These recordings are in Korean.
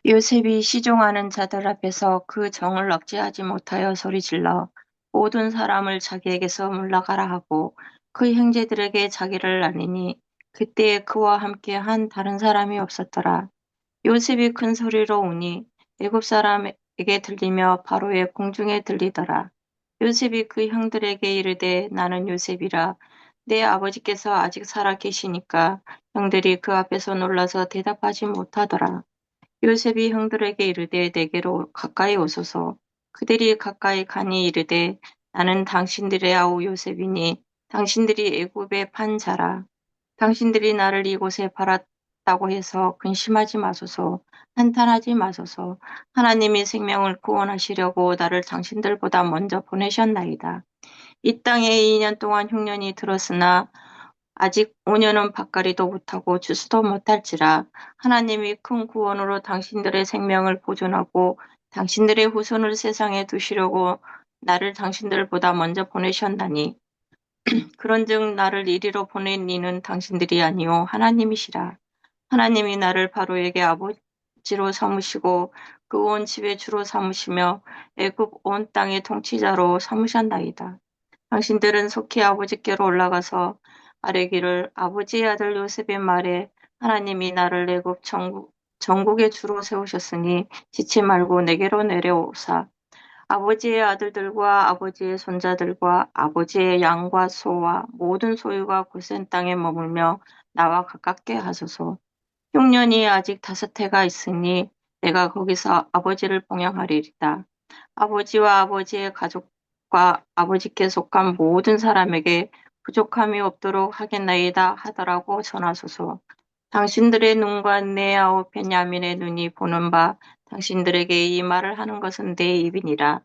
요셉이 시종하는 자들 앞에서 그 정을 억제하지 못하여 소리질러 모든 사람을 자기에게서 물러가라 하고 그 형제들에게 자기를 알리니 그때에 그와 함께 한 다른 사람이 없었더라. 요셉이 큰 소리로 우니 애굽 사람에게 들리며 바로의 궁중에 들리더라. 요셉이 그 형들에게 이르되 나는 요셉이라. 내 아버지께서 아직 살아 계시니까 형들이 그 앞에서 놀라서 대답하지 못하더라. 요셉이 형들에게 이르되 내게로 가까이 오소서. 그들이 가까이 가니 이르되 나는 당신들의 아우 요셉이니 당신들이 애굽에 판 자라. 당신들이 나를 이곳에 팔았다고 해서 근심하지 마소서. 한탄하지 마소서. 하나님이 생명을 구원하시려고 나를 당신들보다 먼저 보내셨나이다. 이 땅에 2년 동안 흉년이 들었으나 아직 5년은 밭갈이도 못하고 추수도 못할지라 하나님이 큰 구원으로 당신들의 생명을 보존하고 당신들의 후손을 세상에 두시려고 나를 당신들보다 먼저 보내셨나니 그런즉 나를 이리로 보낸 이는 당신들이 아니요 하나님이시라. 하나님이 나를 바로에게 아버지로 삼으시고 그 온 집의 주로 삼으시며 애굽 온 땅의 통치자로 삼으셨나이다. 당신들은 속히 아버지께로 올라가서 아뢰기를 아버지의 아들 요셉의 말에 하나님이 나를 애굽 전국의 주로 세우셨으니 지치 말고 내게로 내려오사 아버지의 아들들과 아버지의 손자들과 아버지의 양과 소와 모든 소유가 고센 땅에 머물며 나와 가깝게 하소서. 흉년이 아직 5해가 있으니 내가 거기서 아버지를 봉양하리이다. 아버지와 아버지의 가족과 아버지께 속한 모든 사람에게 부족함이 없도록 하겠나이다 하더라고 전하소서. 당신들의 눈과 내 아우 베냐민의 눈이 보는 바 당신들에게 이 말을 하는 것은 내 입이니라.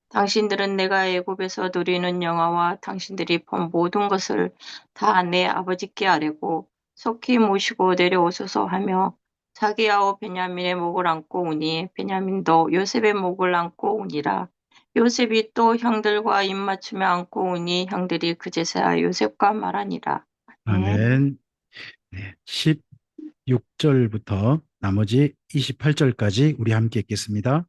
당신들은 내가 애굽에서 누리는 영화와 당신들이 본 모든 것을 다 내 아버지께 아뢰고 속히 모시고 내려오소서 하며 자기 아우 베냐민의 목을 안고 우니 베냐민도 요셉의 목을 안고 우니라. 요셉이 또 형들과 입맞추며 안고 우니 형들이 그제서야 요셉과 말하니라. 아멘. 아멘. 네, 16절부터 나머지 28절까지 우리 함께 읽겠습니다.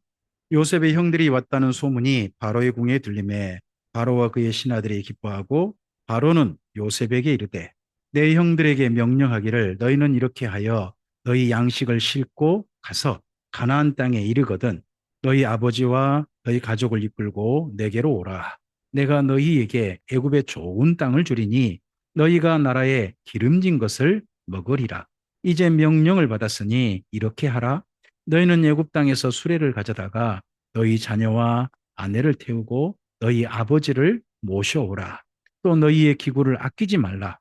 요셉의 형들이 왔다는 소문이 바로의 궁에 들림에 바로와 그의 신하들이 기뻐하고 바로는 요셉에게 이르되 내 형들에게 명령하기를 너희는 이렇게 하여 너희 양식을 싣고 가서 가나안 땅에 이르거든 너희 아버지와 너희 가족을 이끌고 내게로 오라. 내가 너희에게 애굽의 좋은 땅을 주리니 너희가 나라에 기름진 것을 먹으리라. 이제 명령을 받았으니 이렇게 하라. 너희는 애굽 땅에서 수레를 가져다가 너희 자녀와 아내를 태우고 너희 아버지를 모셔오라. 또 너희의 기구를 아끼지 말라.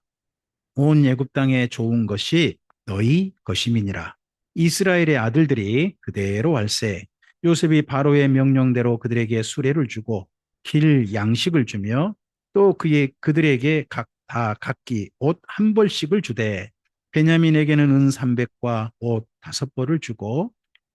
온 애굽 땅에 좋은 것이 너희 것임이니라. 이스라엘의 아들들이 그대로 할세. 요셉이 바로의 명령대로 그들에게 수레를 주고 길 양식을 주며 또 그들에게 다 각기 옷 한 벌씩을 주되 베냐민에게는 은 300과 옷 5벌을 주고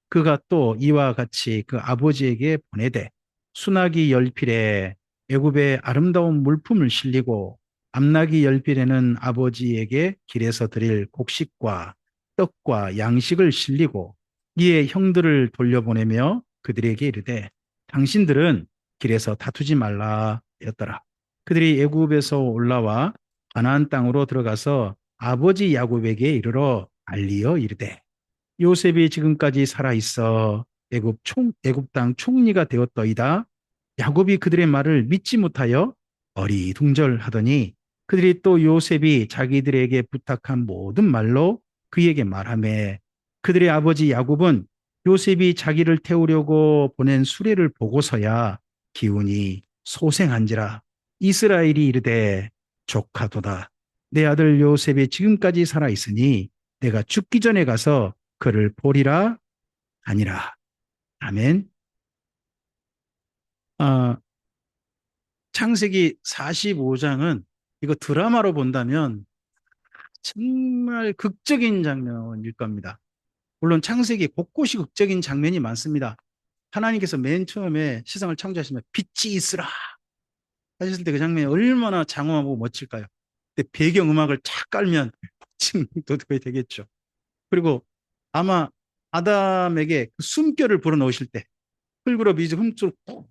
그가 또 이와 같이 그 아버지에게 보내되 수나기 열필에 애굽의 아름다운 물품을 실리고 암나기 열필에는 아버지에게 길에서 드릴 곡식과 떡과 양식을 실리고 이에 형들을 돌려보내며 그들에게 이르되 당신들은 길에서 다투지 말라 였더라. 그들이 애굽에서 올라와 가나안 땅으로 들어가서 아버지 야곱에게 이르러 알리어 이르되 요셉이 지금까지 살아 있어 애굽 땅 총리가 되었더이다. 야곱이 그들의 말을 믿지 못하여 어리둥절하더니 그들이 또 요셉이 자기들에게 부탁한 모든 말로 그에게 말하매 그들의 아버지 야곱은 요셉이 자기를 태우려고 보낸 수레를 보고서야 기운이 소생한지라. 이스라엘이 이르되 조카도다. 내 아들 요셉이 지금까지 살아 있으니 내가 죽기 전에 가서 그를 보리라 아니라. 아멘. 아, 창세기 45장은 이거 드라마로 본다면 정말 극적인 장면일 겁니다. 물론 창세기 곳곳이 극적인 장면이 많습니다. 하나님께서 맨 처음에 세상을 창조하시면 빛이 있으라 하셨을 때 그 장면이 얼마나 장엄하고 멋질까요? 근데 배경 음악을 착 깔면 복층도 거의 되겠죠. 그리고 아마 아담에게 그 숨결을 불어넣으실 때, 흙으로 미지 흠줄 푹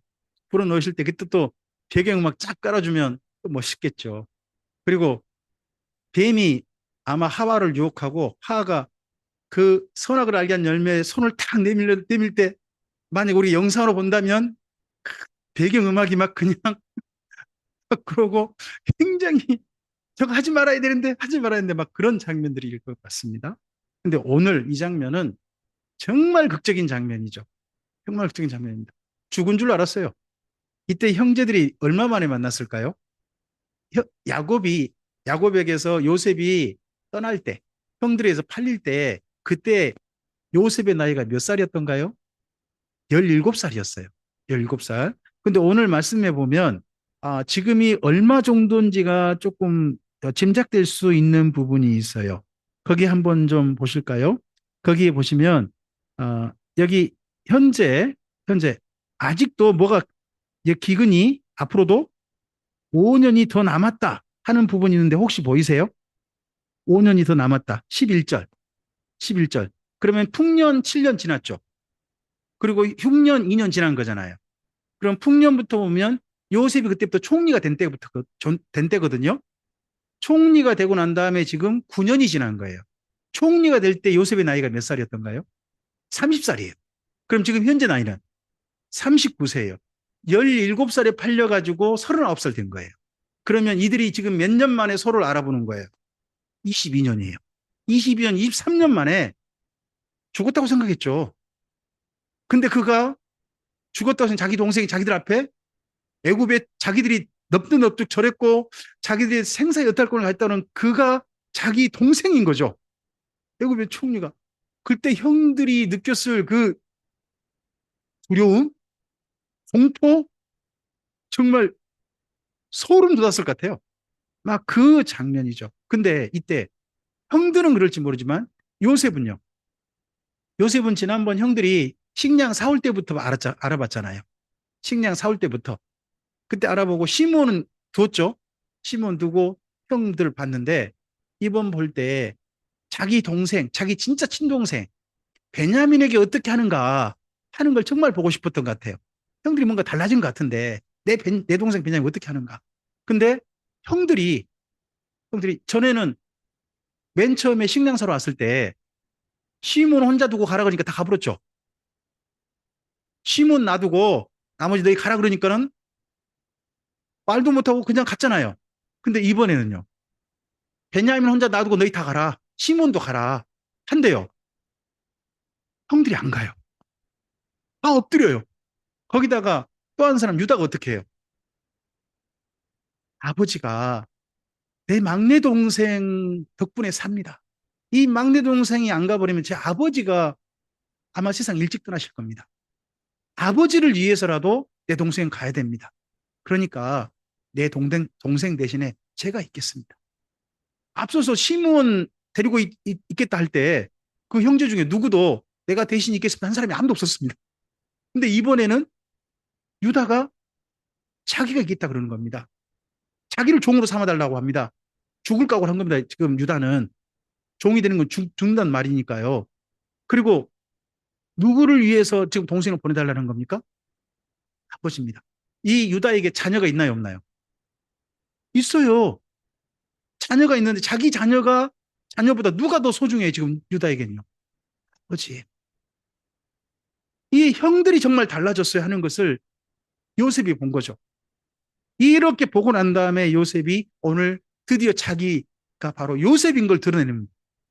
불어넣으실 때, 그때 또 배경음악 쫙 깔아주면 또 멋있겠죠. 그리고 뱀이 아마 하와를 유혹하고 하와가 그 선악을 알게 한 열매에 손을 탁 내밀 때 만약 우리 영상으로 본다면 배경음악이 막 그냥 그러고 굉장히 저거 하지 말아야 되는데 하지 말아야 되는데 막 그런 장면들일 것 같습니다. 근데 오늘 이 장면은 정말 극적인 장면이죠. 정말 극적인 장면입니다. 죽은 줄 알았어요. 이때 형제들이 얼마 만에 만났을까요? 야곱이 야곱에게서 요셉이 떠날 때 형들에서 팔릴 때 그때 요셉의 나이가 몇 살이었던가요? 17살이었어요. 17살. 근데 오늘 말씀해 보면 지금이 얼마 정도인지가 조금 짐작될 수 있는 부분이 있어요. 거기 한번 좀 보실까요? 거기에 보시면 여기 현재 아직도 뭐가 기근이 앞으로도 5년이 더 남았다 하는 부분이 있는데 혹시 보이세요? 5년이 더 남았다. 11절. 11절. 그러면 풍년 7년 지났죠. 그리고 흉년 2년 지난 거잖아요. 그럼 풍년부터 보면 요셉이 그때부터 총리가 된 때거든요. 총리가 되고 난 다음에 지금 9년이 지난 거예요. 총리가 될 때 요셉의 나이가 몇 살이었던가요? 30살이에요. 그럼 지금 현재 나이는 39세예요. 17살에 팔려가지고 39살 된 거예요. 그러면 이들이 지금 몇 년 만에 서로를 알아보는 거예요? 22년이에요. 22년, 23년 만에 죽었다고 생각했죠. 근데 그가 죽었다고 생각 자기 동생이 자기들 앞에 애굽에 자기들이 넙득넙득 절했고 자기들이 생사의 여탈권을 했다는 그가 자기 동생인 거죠. 애굽의 총리가. 그때 형들이 느꼈을 그 두려움, 공포, 정말 소름 돋았을 것 같아요. 막 그 장면이죠. 근데 이때 형들은 그럴지 모르지만 요셉은요. 요셉은 지난번 형들이 식량 사올 때부터 알아봤잖아요. 식량 사올 때부터. 그때 알아보고 시몬은 두었죠. 시몬 두고 형들 봤는데 이번 볼 때 자기 동생, 자기 진짜 친동생 베냐민에게 어떻게 하는가 하는 걸 정말 보고 싶었던 것 같아요. 형들이 뭔가 달라진 것 같은데 내 동생 베냐민 어떻게 하는가. 근데 형들이 전에는 맨 처음에 식량 사러 왔을 때 시몬 혼자 두고 가라 그러니까 다 가버렸죠. 시몬 놔두고 나머지 너희 가라 그러니까는 말도 못하고 그냥 갔잖아요. 근데 이번에는요. 베냐민 혼자 놔두고 너희 다 가라. 시몬도 가라. 한대요. 형들이 안 가요. 다 엎드려요. 거기다가 또 한 사람 유다가 어떻게 해요? 아버지가 내 막내 동생 덕분에 삽니다. 이 막내 동생이 안 가버리면 제 아버지가 아마 세상 일찍 떠나실 겁니다. 아버지를 위해서라도 내 동생 가야 됩니다. 그러니까 내 동생 대신에 제가 있겠습니다. 앞서서 시몬 데리고 겠다 할 때 그 형제 중에 누구도 내가 대신 있겠습니다 한 사람이 아무도 없었습니다. 근데 이번에는 유다가 자기가 있겠다 그러는 겁니다. 자기를 종으로 삼아달라고 합니다. 죽을 각오를 한 겁니다. 지금 유다는 종이 되는 건 죽는다는 말이니까요. 그리고 누구를 위해서 지금 동생을 보내달라는 겁니까? 아버지입니다. 이 유다에게 자녀가 있나요, 없나요? 있어요. 자녀가 있는데 자기 자녀보다 누가 더 소중해 지금 유다에게는요? 아버지. 이 형들이 정말 달라졌어요 하는 것을 요셉이 본 거죠. 이렇게 보고 난 다음에 요셉이 오늘 드디어 자기가 바로 요셉인 걸 드러내는.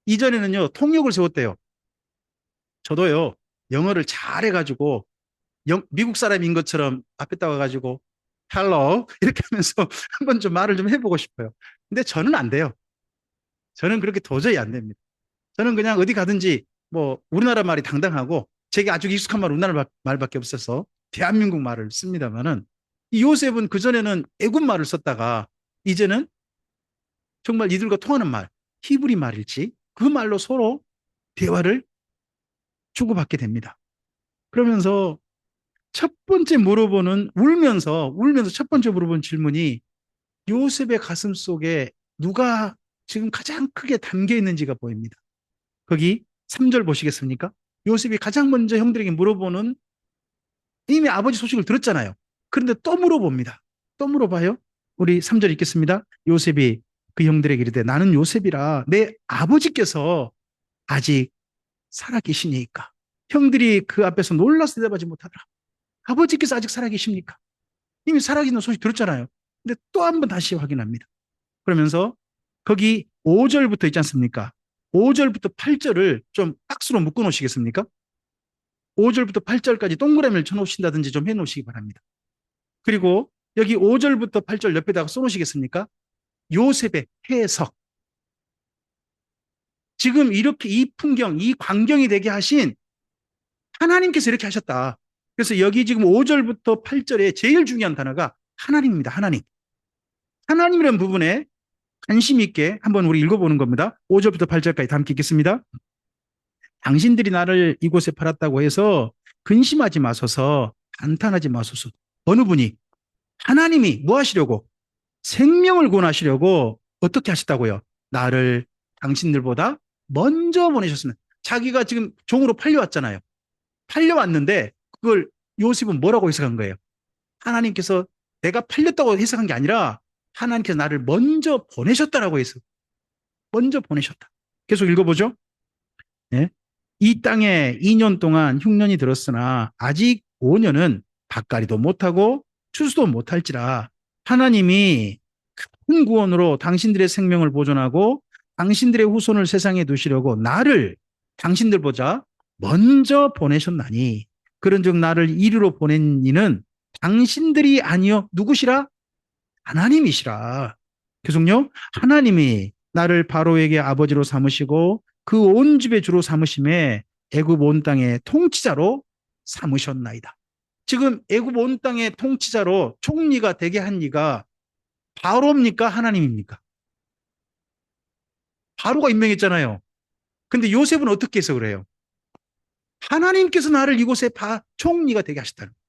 이전에는요, 통역을 세웠대요. 저도요, 영어를 잘해가지고, 미국 사람인 것처럼 앞에 따와가지고, hello, 이렇게 하면서 한번 좀 말을 좀 해보고 싶어요. 근데 저는 안 돼요. 저는 그렇게 도저히 안 됩니다. 저는 그냥 어디 가든지, 뭐, 우리나라 말이 당당하고, 제게 아주 익숙한 말 우리나라 말밖에 없어서, 대한민국 말을 씁니다만은, 이 요셉은 그전에는 애굽 말을 썼다가, 이제는 정말 이들과 통하는 말, 히브리 말일지, 그 말로 서로 대화를 주고받게 됩니다. 그러면서 첫 번째 울면서 첫 번째 물어본 질문이 요셉의 가슴 속에 누가 지금 가장 크게 담겨 있는지가 보입니다. 거기 3절 보시겠습니까? 요셉이 가장 먼저 형들에게 물어보는, 이미 아버지 소식을 들었잖아요. 그런데 또 물어봅니다. 또 물어봐요. 우리 3절 읽겠습니다. 요셉이 그 형들에게 이르되 나는 요셉이라 내 아버지께서 아직 살아계시니까. 형들이 그 앞에서 놀라서 대답하지 못하더라. 아버지께서 아직 살아계십니까? 이미 살아계시는 소식 들었잖아요. 근데 또 한 번 다시 확인합니다. 그러면서 거기 5절부터 있지 않습니까? 5절부터 8절을 좀 박스로 묶어 놓으시겠습니까? 5절부터 8절까지 동그라미를 쳐 놓으신다든지 좀 해 놓으시기 바랍니다. 그리고 여기 5절부터 8절 옆에다가 써 놓으시겠습니까? 요셉의 해석. 지금 이렇게 이 풍경, 이 광경이 되게 하신 하나님께서 이렇게 하셨다. 그래서 여기 지금 5절부터 8절에 제일 중요한 단어가 하나님입니다. 하나님. 하나님이라는 부분에 관심 있게 한번 우리 읽어보는 겁니다. 5절부터 8절까지 다 함께 읽겠습니다. 당신들이 나를 이곳에 팔았다고 해서 근심하지 마소서, 한탄하지 마소서. 어느 분이? 하나님이 뭐 하시려고? 생명을 구원하시려고 어떻게 하셨다고요? 나를 당신들보다 먼저 보내셨으면. 자기가 지금 종으로 팔려왔잖아요. 팔려왔는데 그걸 요셉은 뭐라고 해석한 거예요? 하나님께서 내가 팔렸다고 해석한 게 아니라 하나님께서 나를 먼저 보내셨다라고 해서 먼저 보내셨다. 계속 읽어보죠. 네. 이 땅에 2년 동안 흉년이 들었으나 아직 5년은 밭갈이도 못하고 추수도 못할지라 하나님이 큰 구원으로 당신들의 생명을 보존하고 당신들의 후손을 세상에 두시려고 나를 당신들보다 먼저 보내셨나니 그런즉 나를 이리로 보낸 이는 당신들이 아니요 누구시라? 하나님이시라. 계속요. 하나님이 나를 바로에게 아버지로 삼으시고 그 온 집의 주로 삼으심에 애굽 온 땅의 통치자로 삼으셨나이다. 지금 애굽 온 땅의 통치자로 총리가 되게 한 이가 바로입니까? 하나님입니까? 바로가 임명했잖아요. 근데 요셉은 어떻게 해서 그래요? 하나님께서 나를 이곳에 총리가 되게 하셨다는 거예요.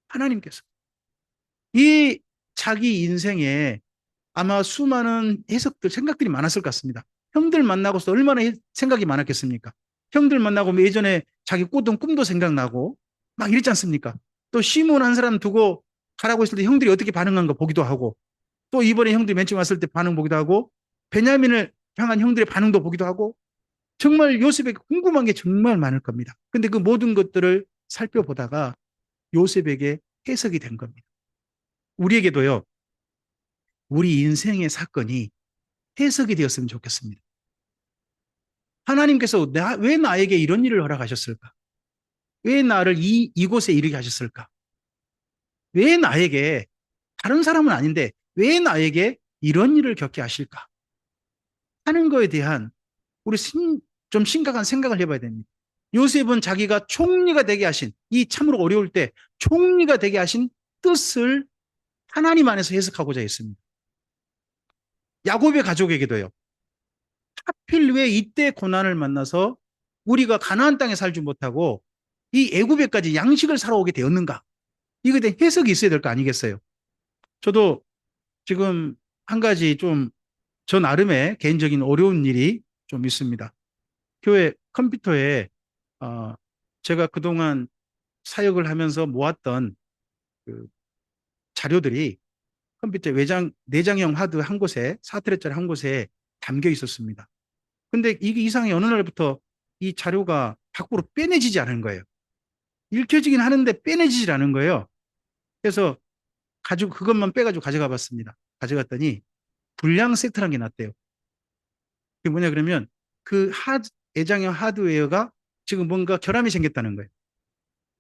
하나님께서. 이 자기 인생에 아마 수많은 해석들, 생각들이 많았을 것 같습니다. 형들 만나고서 얼마나 생각이 많았겠습니까? 형들 만나고 예전에 자기 꾸던 꿈도 생각나고 막 이랬지 않습니까? 또 시몬 한 사람 두고 가라고 했을 때 형들이 어떻게 반응한 거 보기도 하고 또 이번에 형들이 맨 처음 왔을 때 반응 보기도 하고 베냐민을 향한 형들의 반응도 보기도 하고 정말 요셉에게 궁금한 게 정말 많을 겁니다. 근데 그 모든 것들을 살펴보다가 요셉에게 해석이 된 겁니다. 우리에게도요, 우리 인생의 사건이 해석이 되었으면 좋겠습니다. 하나님께서 왜 나에게 이런 일을 허락하셨을까? 왜 나를 이곳에 이르게 하셨을까? 왜 나에게, 다른 사람은 아닌데, 왜 나에게 이런 일을 겪게 하실까? 하는 거에 대한 우리 좀 심각한 생각을 해봐야 됩니다. 요셉은 자기가 총리가 되게 하신, 이 참으로 어려울 때 총리가 되게 하신 뜻을 하나님 안에서 해석하고자 했습니다. 야곱의 가족에게도요. 하필 왜 이때 고난을 만나서 우리가 가나안 땅에 살지 못하고 이 애굽에까지 양식을 사러 오게 되었는가? 이거에 대한 해석이 있어야 될 거 아니겠어요? 저도 지금 한 가지 좀 저 나름의 개인적인 어려운 일이 좀 있습니다. 교회 컴퓨터에 어, 제가 그동안 사역을 하면서 모았던 그 자료들이 컴퓨터 내장형 하드 한 곳에 4트랙짜리 한 곳에 담겨 있었습니다. 근데 이게 이상하게 어느 날부터 이 자료가 밖으로 빼내지지 않은 거예요. 읽혀지긴 하는데 빼내지질 않은 거예요. 그래서 가지고 그것만 빼가지고 가져가 봤습니다. 가져갔더니 불량 세트라는 게 났대요. 그게 뭐냐 그러면 그 애장형 하드웨어가 지금 뭔가 결함이 생겼다는 거예요.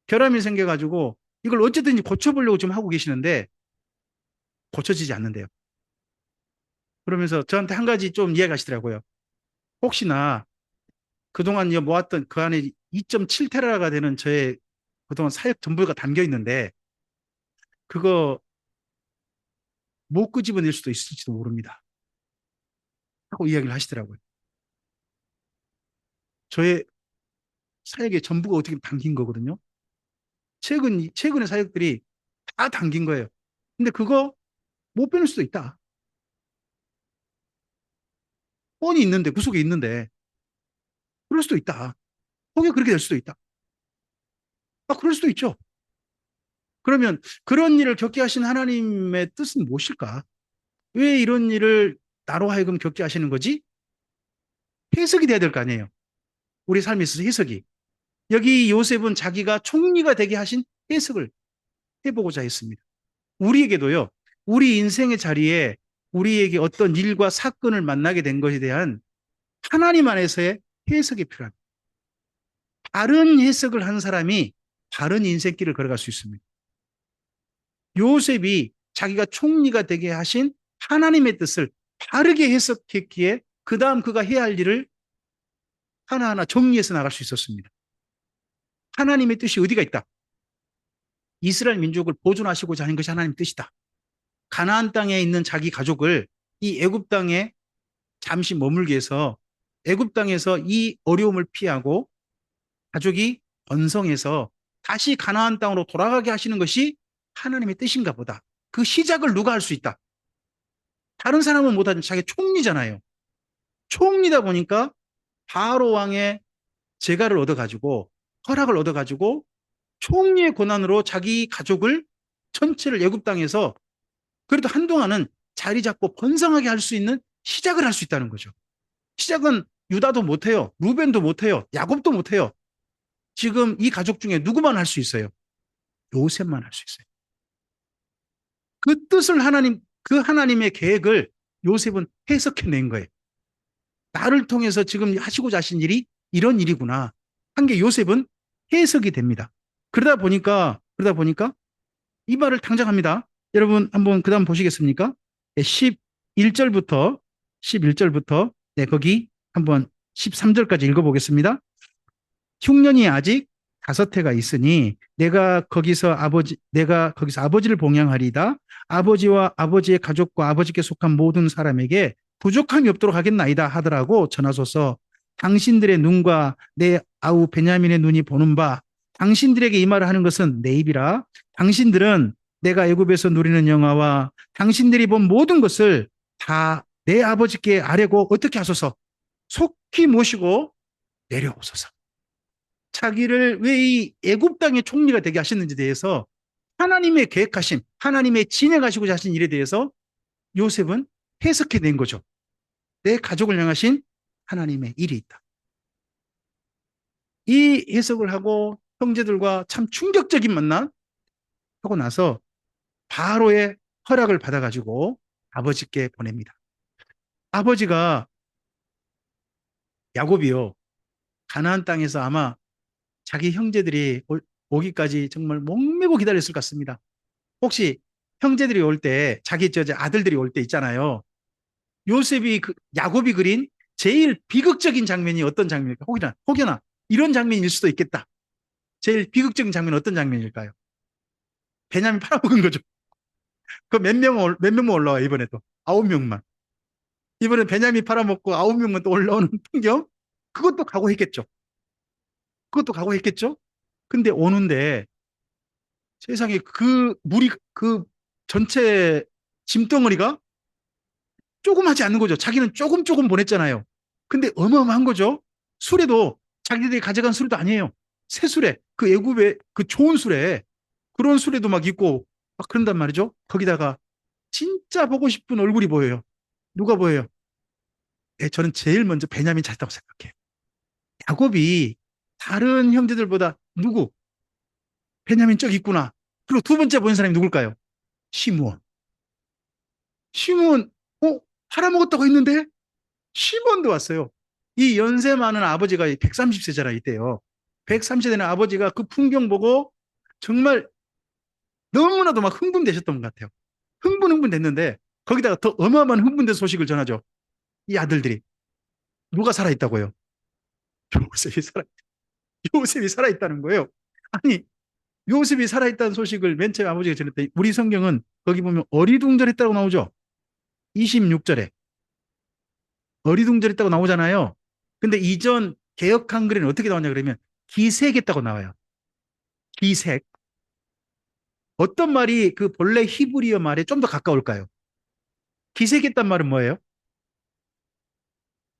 결함이 생겨가지고 이걸 어쨌든지 고쳐보려고 지금 하고 계시는데 고쳐지지 않는데요. 그러면서 저한테 한 가지 좀 이야기하시더라고요. 혹시나 그동안 모았던 그 안에 2.7테라가 되는 저의 그동안 사역 정보가 담겨 있는데 그거 못 끄집어낼 수도 있을지도 모릅니다. 하고 이야기를 하시더라고요. 저의 사역의 전부가 어떻게 담긴 거거든요. 최근의 사역들이 다 담긴 거예요. 근데 그거 못 빼낼 수도 있다. 뻔히 있는데, 구석에 있는데, 그럴 수도 있다. 혹여 그렇게 될 수도 있다. 그럴 수도 있죠. 그러면 그런 일을 겪게 하신 하나님의 뜻은 무엇일까? 왜 이런 일을 나로 하여금 겪게 하시는 거지? 해석이 돼야 될 거 아니에요. 우리 삶에 있어서 해석이. 여기 요셉은 자기가 총리가 되게 하신 해석을 해보고자 했습니다. 우리에게도요, 우리 인생의 자리에 우리에게 어떤 일과 사건을 만나게 된 것에 대한 하나님 안에서의 해석이 필요합니다. 바른 해석을 한 사람이 바른 인생길을 걸어갈 수 있습니다. 요셉이 자기가 총리가 되게 하신 하나님의 뜻을 바르게 해석했기에 그 다음 그가 해야 할 일을 하나하나 정리해서 나갈 수 있었습니다. 하나님의 뜻이 어디가 있다? 이스라엘 민족을 보존하시고자 하는 것이 하나님의 뜻이다. 가나안 땅에 있는 자기 가족을 이 애굽 땅에 잠시 머물게 해서 애굽 땅에서 이 어려움을 피하고 가족이 번성해서 다시 가나안 땅으로 돌아가게 하시는 것이 하나님의 뜻인가 보다. 그 시작을 누가 할 수 있다? 다른 사람은 못하는 자기 총리잖아요. 총리다 보니까 바로 왕의 재가를 얻어가지고 허락을 얻어가지고 총리의 권한으로 자기 가족을 전체를 애굽 땅에서 그래도 한동안은 자리 잡고 번성하게 할 수 있는 시작을 할 수 있다는 거죠. 시작은 유다도 못해요. 루벤도 못해요. 야곱도 못해요. 지금 이 가족 중에 누구만 할 수 있어요? 요셉만 할 수 있어요. 그 뜻을 그 하나님의 계획을 요셉은 해석해낸 거예요. 나를 통해서 지금 하시고자 하신 일이 이런 일이구나. 한 게 요셉은 해석이 됩니다. 그러다 보니까 이 말을 당장합니다. 여러분 한번 그 다음 보시겠습니까? 11절부터 11절부터 거기 한번 13절까지 읽어보겠습니다. 흉년이 아직 5해가 있으니 내가 거기서 아버지를 봉양하리이다. 아버지와 아버지의 가족과 아버지께 속한 모든 사람에게 부족함이 없도록 하겠나이다 하더라고 전하소서. 당신들의 눈과 내 아우 베냐민의 눈이 보는 바 당신들에게 이 말을 하는 것은 내 입이라. 당신들은 내가 애굽에서 누리는 영화와 당신들이 본 모든 것을 다 내 아버지께 아뢰고 어떻게 하소서. 속히 모시고 내려오소서. 자기를 왜 이 애굽 땅의 총리가 되게 하셨는지에 대해서 하나님의 계획하심, 하나님의 진행하시고자 하신 일에 대해서 요셉은 해석해낸 거죠. 내 가족을 향하신 하나님의 일이 있다. 이 해석을 하고 형제들과 참 충격적인 만남 하고 나서 바로의 허락을 받아가지고 아버지께 보냅니다. 아버지가 야곱이요. 가나안 땅에서 아마 자기 형제들이 오기까지 정말 목매고 기다렸을 것 같습니다. 혹시 형제들이 올 때, 자기 아들들이 올 때 있잖아요. 야곱이 그린 제일 비극적인 장면이 어떤 장면일까? 혹여나 이런 장면일 수도 있겠다. 제일 비극적인 장면은 어떤 장면일까요? 베냐민 팔아먹은 거죠. 그 몇 명만 올라와, 이번에도. 9명만. 이번에 베냐민 팔아먹고 9명만 또 올라오는 풍경? 그것도 각오했겠죠. 그것도 각오했겠죠? 근데 오는데 세상에 그 전체 짐덩어리가 조그마하지 않는 거죠. 자기는 조금 조금 보냈잖아요. 근데 어마어마한 거죠. 수레도 자기들이 가져간 수레도 아니에요. 새 수레, 그 애굽의 그 좋은 수레, 그런 수레도 막 있고 막 그런단 말이죠. 거기다가 진짜 보고 싶은 얼굴이 보여요. 누가 보여요? 저는 제일 먼저 베냐민 찾았다고 생각해요. 야곱이 다른 형제들보다 베냐민 저기 있구나. 그리고 두 번째 본 사람이 누굴까요? 시므온. 시므온, 팔아먹었다고 했는데 시몬도 왔어요. 이 연세 많은 아버지가 130세잖아, 이때요. 130세 되는 아버지가 그 풍경 보고 정말 너무나도 막 흥분되셨던 것 같아요. 흥분됐는데 거기다가 더 어마어마한 흥분된 소식을 전하죠. 이 아들들이. 누가 살아있다고요? 요셉이 살아, 요셉이 살아있다는 거예요. 아니, 요셉이 살아있다는 소식을 맨 처음에 아버지가 전했더니 우리 성경은 거기 보면 어리둥절했다고 나오죠. 26절에. 어리둥절했다고 나오잖아요. 근데 이전 개역 한글에는 어떻게 나오냐 그러면 기색했다고 나와요. 기색. 어떤 말이 그 본래 히브리어 말에 좀 더 가까울까요? 기색했단 말은 뭐예요?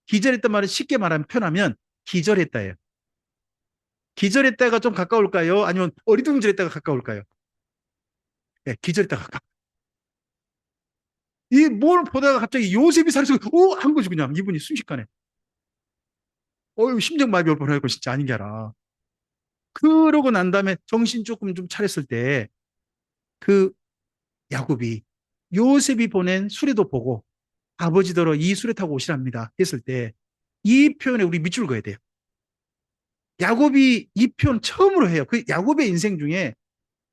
기절했단 말은 쉽게 말하면 표현하면 기절했다예요. 기절했다가 좀 가까울까요? 아니면 어리둥절했다가 가까울까요? 네, 기절했다가 가까워. 이 뭘 보다가 갑자기 요셉이 살아서 한 거지 그냥 이분이 순식간에. 심장마비 올 뻔하고 진짜 아닌 게 알아. 그러고 난 다음에 정신 조금 좀 차렸을 때 그 야곱이 요셉이 보낸 수레도 보고 아버지더러 이 수레 타고 오시랍니다 했을 때 이 표현에 우리 밑줄 그어야 돼요. 야곱이 이 표현 처음으로 해요. 그 야곱의 인생 중에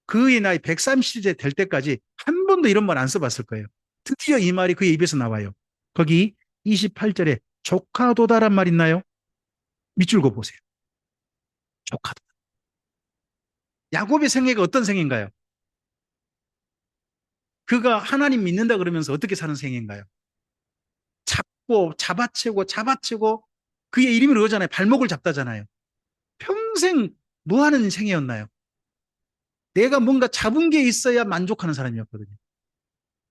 그의 나이 130세 될 때까지 한 번도 이런 말 안 써봤을 거예요. 드디어 이 말이 그의 입에서 나와요. 거기 28절에 조카도다란 말 있나요? 밑줄 그어 보세요. 조카도. 야곱의 생애가 어떤 생인가요? 그가 하나님 믿는다 그러면서 어떻게 사는 생인가요? 잡고 잡아채고 잡아채고 그의 이름이 그거잖아요. 발목을 잡다잖아요. 평생 뭐 하는 생애였나요? 내가 뭔가 잡은 게 있어야 만족하는 사람이었거든요.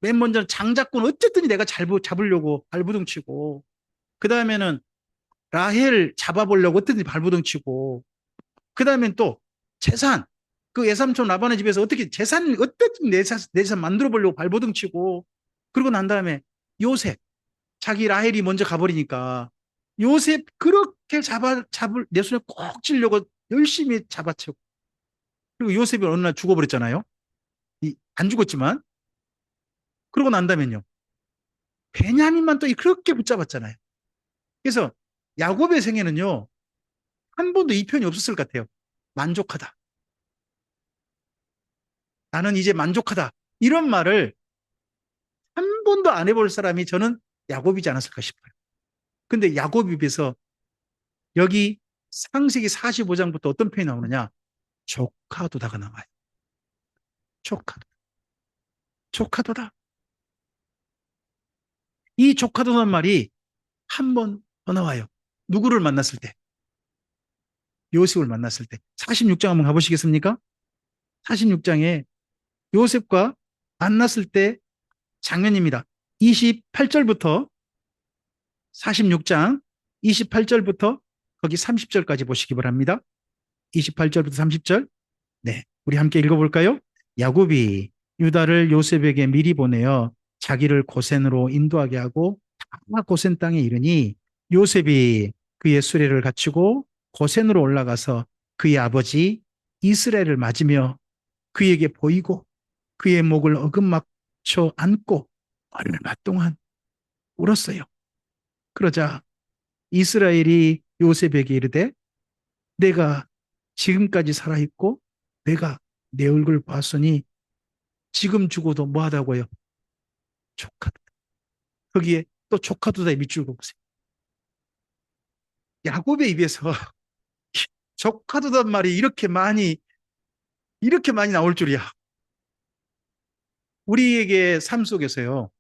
맨 먼저 장자권 어쨌든 내가 잡으려고 발부둥치고 그 다음에는 라헬 잡아보려고 어쨌든 발부둥치고 그 다음엔 또 재산 그 외삼촌 라반의 집에서 어떻게 재산 어쨌든 내 재산 만들어 보려고 발버둥치고 그러고 난 다음에 요셉 자기 라헬이 먼저 가버리니까 요셉 그렇게 잡을 내 손에 꼭 쥐려고 열심히 잡아채고 그리고 요셉이 어느 날 죽어버렸잖아요. 안 죽었지만 그러고 난 다음에요. 베냐민만 또 그렇게 붙잡았잖아요. 그래서 야곱의 생애는요. 한 번도 이 표현이 없었을 것 같아요. 만족하다. 나는 이제 만족하다. 이런 말을 한 번도 안 해볼 사람이 저는 야곱이지 않았을까 싶어요. 근데 야곱 입에서 여기 창세기 45장부터 어떤 표현이 나오느냐? 조카도다가 나와요. 조카도. 조카도다. 이 조카도다는 말이 한 번 더 나와요. 누구를 만났을 때? 요셉을 만났을 때. 46장 한번 가보시겠습니까? 46장에 요셉과 만났을 때 장면입니다. 28절부터 46장 28절부터 거기 30절까지 보시기 바랍니다. 28절부터 30절. 네, 우리 함께 읽어볼까요? 야곱이 유다를 요셉에게 미리 보내어 자기를 고센으로 인도하게 하고 다 고센 땅에 이르니 요셉이 그의 수레를 갖추고 고센으로 올라가서 그의 아버지 이스라엘을 맞으며 그에게 보이고 그의 목을 어금맞춰 안고 얼마 동안 울었어요. 그러자 이스라엘이 요셉에게 이르되 내가 지금까지 살아있고 내가 내 얼굴 봤으니 지금 죽어도 뭐하다고요? 조카도. 거기에 또 조카도다에 밑줄 그으세요. 야곱의 입에서 조카도단 말이 이렇게 많이 나올 줄이야. 우리에게 삶 속에서요.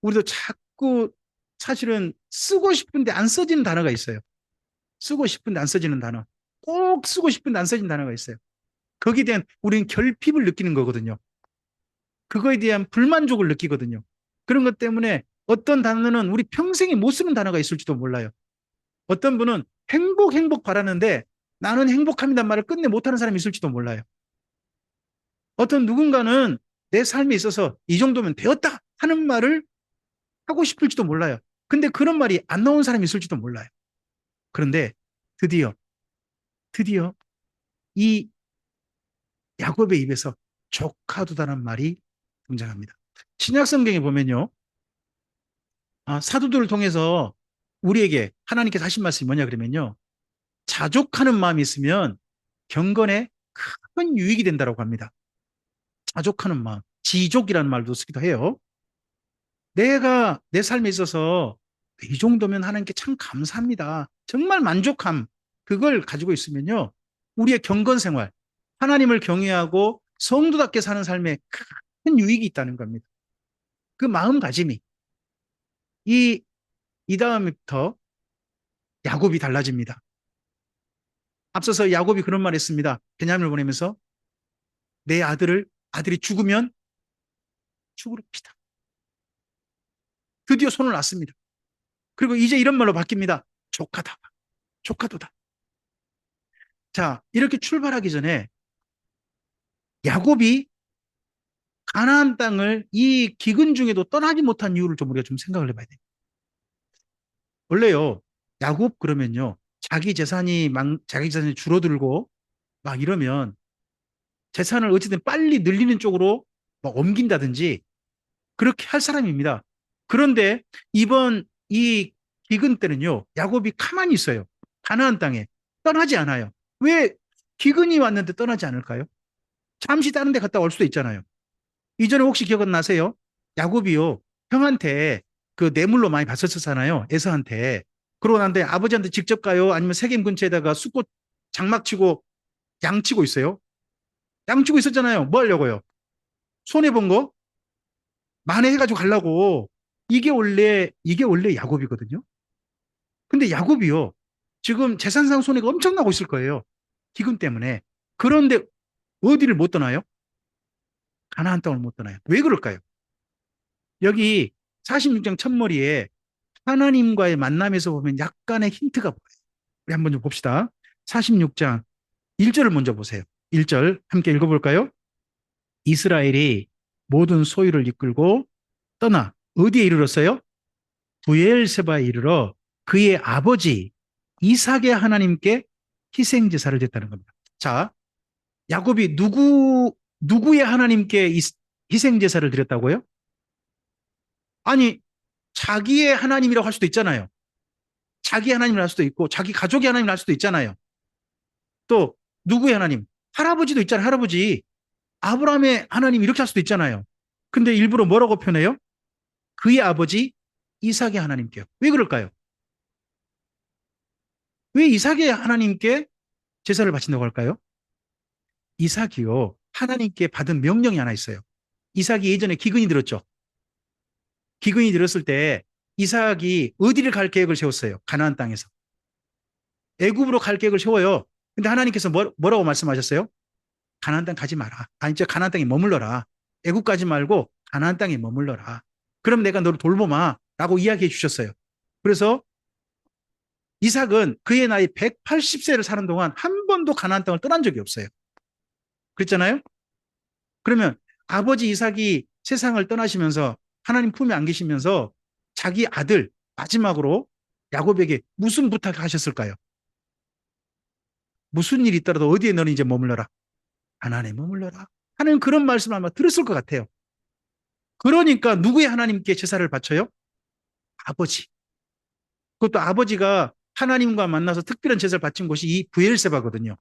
우리도 자꾸 사실은 쓰고 싶은데 안 써지는 단어가 있어요. 쓰고 싶은데 안 써지는 단어. 꼭 쓰고 싶은데 안 써지는 단어가 있어요. 거기에 대한 우리는 결핍을 느끼는 거거든요. 그거에 대한 불만족을 느끼거든요. 그런 것 때문에 어떤 단어는 우리 평생에 못 쓰는 단어가 있을지도 몰라요. 어떤 분은 행복 바라는데 나는 행복합니다 말을 끝내 못하는 사람이 있을지도 몰라요. 어떤 누군가는 내 삶에 있어서 이 정도면 되었다 하는 말을 하고 싶을지도 몰라요. 근데 그런 말이 안 나온 사람이 있을지도 몰라요. 그런데 드디어 드디어 이 야곱의 입에서 조카두다는 말이 등장합니다. 신약 성경에 보면요. 사도들을 통해서 우리에게 하나님께서 하신 말씀이 뭐냐 그러면요. 자족하는 마음이 있으면 경건에 큰 유익이 된다고 합니다. 자족하는 마음, 지족이라는 말도 쓰기도 해요. 내가 내 삶에 있어서 이 정도면 하나님께 참 감사합니다. 정말 만족함, 그걸 가지고 있으면요. 우리의 경건 생활, 하나님을 경외하고 성도답게 사는 삶에 큰 유익이 있다는 겁니다. 그 마음가짐이 이, 이 다음부터 야곱이 달라집니다. 앞서서 야곱이 그런 말 했습니다. 베냐민을 보내면서 내 아들이 죽으면 죽으리다. 드디어 손을 놨습니다. 그리고 이제 이런 말로 바뀝니다. 조카다. 조카도다. 자, 이렇게 출발하기 전에 야곱이 가나안 땅을 이 기근 중에도 떠나지 못한 이유를 좀 우리가 좀 생각을 해봐야 돼요. 원래요, 야곱 그러면요, 자기 재산이 줄어들고 막 이러면 재산을 어쨌든 빨리 늘리는 쪽으로 막 옮긴다든지 그렇게 할 사람입니다. 그런데 이번 이 기근 때는요, 야곱이 가만히 있어요. 가나안 땅에 떠나지 않아요. 왜 기근이 왔는데 떠나지 않을까요? 잠시 다른 데 갔다 올 수도 있잖아요. 이전에 혹시 기억나세요? 야곱이요, 형한테 그 뇌물로 많이 받았었잖아요. 에서한테. 그러고 난데 아버지한테 직접 가요? 아니면 세겜 근처에다가 숫꽃 장막 치고 양 치고 있어요? 양 치고 있었잖아요. 뭐 하려고요? 손해본 거? 만회해가지고 가려고. 이게 원래 야곱이거든요. 근데 야곱이요, 지금 재산상 손해가 엄청나고 있을 거예요. 기금 때문에. 그런데 어디를 못 떠나요? 가나안 땅을 못 떠나요. 왜 그럴까요? 여기 46장 첫머리에 하나님과의 만남에서 보면 약간의 힌트가 보여요. 우리 한번 좀 봅시다. 46장 1절을 먼저 보세요. 1절 함께 읽어볼까요? 이스라엘이 모든 소유를 이끌고 떠나 어디에 이르렀어요? 부엘세바에 이르러 그의 아버지 이삭의 하나님께 희생 제사를 드렸다는 겁니다. 자, 야곱이 누구의 하나님께 희생 제사를 드렸다고요? 아니, 자기의 하나님이라고 할 수도 있잖아요. 자기 하나님을 할 수도 있고 자기 가족의 하나님을 할 수도 있잖아요. 또 누구의 하나님? 할아버지도 있잖아요. 할아버지. 아브라함의 하나님 이렇게 할 수도 있잖아요. 근데 일부러 뭐라고 표현해요? 그의 아버지 이삭의 하나님께요. 왜 그럴까요? 왜 이삭의 하나님께 제사를 바친다고 할까요? 이삭이요, 하나님께 받은 명령이 하나 있어요. 이삭이 예전에 기근이 들었죠. 기근이 들었을 때 이삭이 어디를 갈 계획을 세웠어요? 가나안 땅에서. 애굽으로 갈 계획을 세워요. 근데 하나님께서 뭐라고 말씀하셨어요? 가나안 땅 가지 마라. 아니, 저 가나안 땅에 머물러라. 애굽 가지 말고 가나안 땅에 머물러라. 그럼 내가 너를 돌보마. 라고 이야기해 주셨어요. 그래서 이삭은 그의 나이 180세를 사는 동안 한 번도 가나안 땅을 떠난 적이 없어요. 그랬잖아요? 그러면 아버지 이삭이 세상을 떠나시면서 하나님 품에 안 계시면서 자기 아들 마지막으로 야곱에게 무슨 부탁을 하셨을까요? 무슨 일이 있더라도 어디에 너는 이제 머물러라. 가나안에 머물러라. 하는 그런 말씀을 아마 들었을 것 같아요. 그러니까 누구의 하나님께 제사를 바쳐요? 아버지. 그것도 아버지가 하나님과 만나서 특별한 제사를 바친 곳이 이 부엘세바거든요.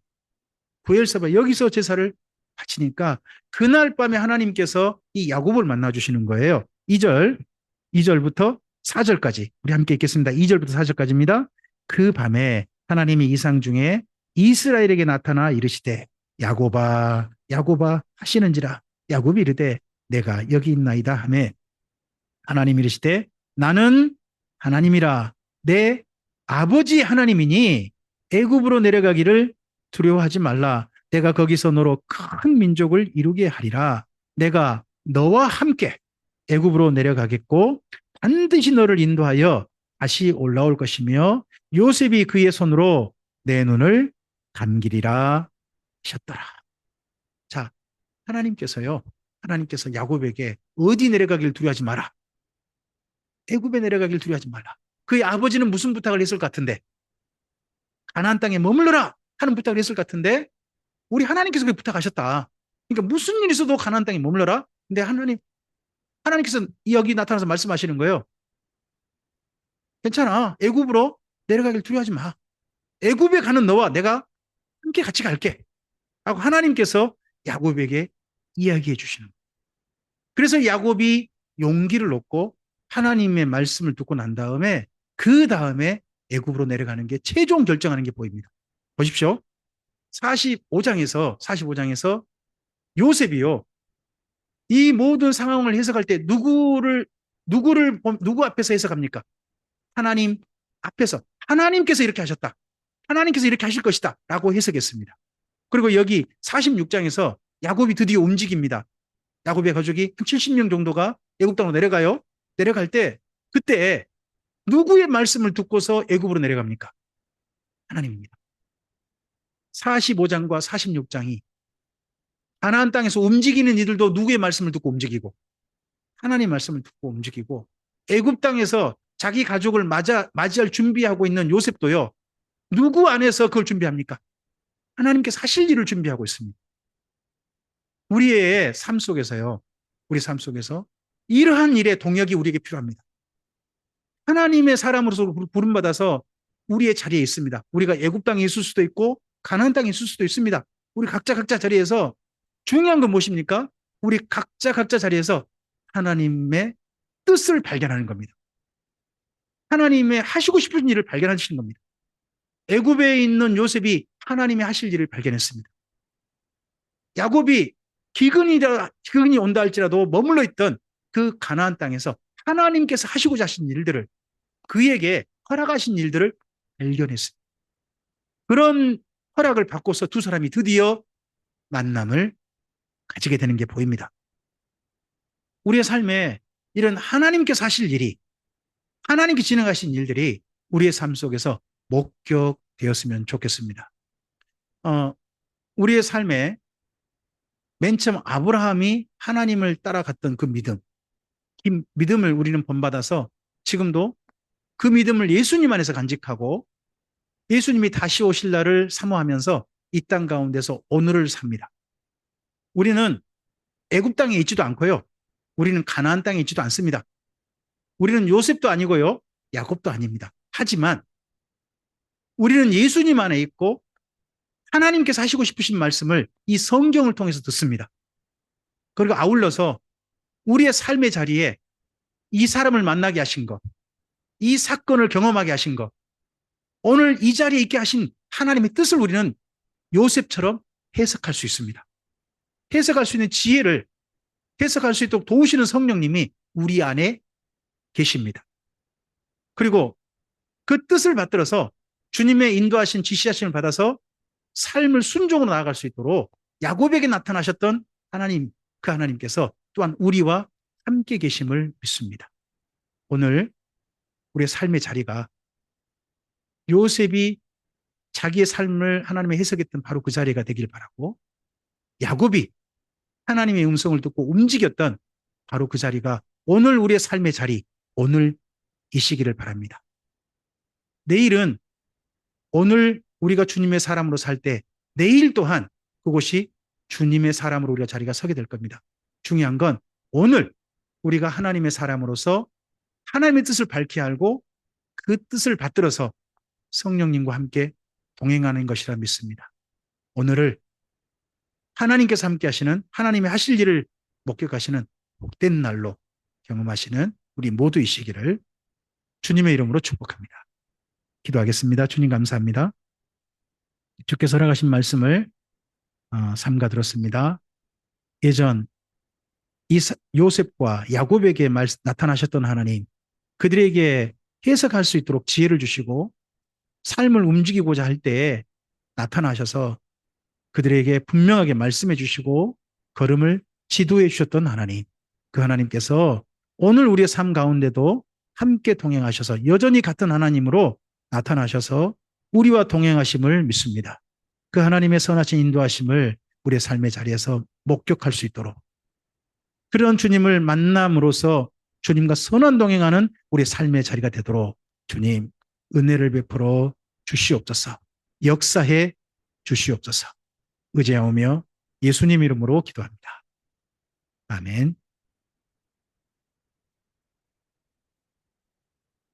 부엘세바 여기서 제사를 바치니까 그날 밤에 하나님께서 이 야곱을 만나 주시는 거예요. 2절부터 4절까지 우리 함께 읽겠습니다. 2절부터 4절까지입니다. 그 밤에 하나님이 이상 중에 이스라엘에게 나타나 이르시되 야곱아 야곱아 하시는지라. 야곱이 이르되 내가 여기 있나이다 하매 하나님이 이르시되 나는 하나님이라 내 아버지 하나님이니 애굽으로 내려가기를 두려워하지 말라. 내가 거기서 너로 큰 민족을 이루게 하리라. 내가 너와 함께 애굽으로 내려가겠고 반드시 너를 인도하여 다시 올라올 것이며 요셉이 그의 손으로 내 눈을 감기리라 하셨더라. 자, 하나님께서 야곱에게 어디 내려가길 두려워하지 마라. 애굽에 내려가길 두려워하지 말라. 그의 아버지는 무슨 부탁을 했을 것 같은데? 가나안 땅에 머물러라 하는 부탁을 했을 것 같은데 우리 하나님께서 그 부탁하셨다. 그러니까 무슨 일이 있어도 가나안 땅에 머물러라. 근데 하나님께서 여기 나타나서 말씀하시는 거예요. 괜찮아. 애굽으로 내려가길 두려워하지 마. 애굽에 가는 너와 내가 함께 같이 갈게. 하고 하나님께서 야곱에게 이야기해 주시는 거예요. 그래서 야곱이 용기를 얻고 하나님의 말씀을 듣고 난 다음에 그 다음에 애굽으로 내려가는 게 최종 결정하는 게 보입니다. 보십시오. 45장에서 요셉이요, 이 모든 상황을 해석할 때 누구 앞에서 해석합니까? 하나님 앞에서. 하나님께서 이렇게 하셨다. 하나님께서 이렇게 하실 것이다. 라고 해석했습니다. 그리고 여기 46장에서 야곱이 드디어 움직입니다. 야곱의 가족이 한 70명 정도가 애굽 땅으로 내려가요. 내려갈 때 그때 누구의 말씀을 듣고서 애굽으로 내려갑니까? 하나님입니다. 45장과 46장이 가나안 땅에서 움직이는 이들도 누구의 말씀을 듣고 움직이고 하나님의 말씀을 듣고 움직이고 애굽 땅에서 자기 가족을 맞이할 준비하고 있는 요셉도요. 누구 안에서 그걸 준비합니까? 하나님께서 하실 일을 준비하고 있습니다. 우리의 삶 속에서요. 우리 삶 속에서 이러한 일의 동역이 우리에게 필요합니다. 하나님의 사람으로서 부름받아서 우리의 자리에 있습니다. 우리가 애굽 땅에 있을 수도 있고 가나안 땅에 있을 수도 있습니다. 우리 각자 자리에서 중요한 건 무엇입니까? 우리 각자 자리에서 하나님의 뜻을 발견하는 겁니다. 하나님의 하시고 싶은 일을 발견하시는 겁니다. 애굽에 있는 요셉이 하나님의 하실 일을 발견했습니다. 야곱이 기근이 온다 할지라도 머물러 있던 그 가나안 땅에서 하나님께서 하시고자 하신 일들을 그에게 허락하신 일들을 발견했습니다. 그런 허락을 받고서 두 사람이 드디어 만남을 가지게 되는 게 보입니다. 우리의 삶에 이런 하나님께서 하실 일이 하나님께 진행하신 일들이 우리의 삶 속에서 목격되었으면 좋겠습니다. 우리의 삶에 맨 처음 아브라함이 하나님을 따라갔던 그 믿음, 이 믿음을 우리는 본받아서 지금도 그 믿음을 예수님 안에서 간직하고 예수님이 다시 오실 날을 사모하면서 이 땅 가운데서 오늘을 삽니다. 우리는 애굽 땅에 있지도 않고요. 우리는 가나안 땅에 있지도 않습니다. 우리는 요셉도 아니고요. 야곱도 아닙니다. 하지만 우리는 예수님 안에 있고 하나님께서 하시고 싶으신 말씀을 이 성경을 통해서 듣습니다. 그리고 아울러서 우리의 삶의 자리에 이 사람을 만나게 하신 것, 이 사건을 경험하게 하신 것, 오늘 이 자리에 있게 하신 하나님의 뜻을 우리는 요셉처럼 해석할 수 있습니다. 해석할 수 있는 지혜를 해석할 수 있도록 도우시는 성령님이 우리 안에 계십니다. 그리고 그 뜻을 받들어서 주님의 인도하신 지시하심을 받아서 삶을 순종으로 나아갈 수 있도록 야곱에게 나타나셨던 하나님, 그 하나님께서 또한 우리와 함께 계심을 믿습니다. 오늘 우리의 삶의 자리가 요셉이 자기의 삶을 하나님의 해석했던 바로 그 자리가 되길 바라고 야곱이 하나님의 음성을 듣고 움직였던 바로 그 자리가 오늘 우리의 삶의 자리, 오늘이시기를 바랍니다. 내일은 오늘 우리가 주님의 사람으로 살 때 내일 또한 그곳이 주님의 사람으로 우리가 자리가 서게 될 겁니다. 중요한 건 오늘 우리가 하나님의 사람으로서 하나님의 뜻을 밝히 알고 그 뜻을 받들어서 성령님과 함께 동행하는 것이라 믿습니다. 오늘을 하나님께서 함께 하시는 하나님의 하실 일을 목격하시는 복된 날로 경험하시는 우리 모두이시기를 주님의 이름으로 축복합니다. 기도하겠습니다. 주님 감사합니다. 주께서 허락하신 말씀을 삼가 들었습니다. 예전 요셉과 야곱에게 나타나셨던 하나님, 그들에게 해석할 수 있도록 지혜를 주시고 삶을 움직이고자 할 때에 나타나셔서 그들에게 분명하게 말씀해 주시고 걸음을 지도해 주셨던 하나님, 그 하나님께서 오늘 우리의 삶 가운데도 함께 동행하셔서 여전히 같은 하나님으로 나타나셔서 우리와 동행하심을 믿습니다. 그 하나님의 선하신 인도하심을 우리의 삶의 자리에서 목격할 수 있도록 그런 주님을 만남으로써 주님과 선한 동행하는 우리의 삶의 자리가 되도록 주님 은혜를 베풀어 주시옵소서. 역사해 주시옵소서. 의지하오며 예수님 이름으로 기도합니다. 아멘.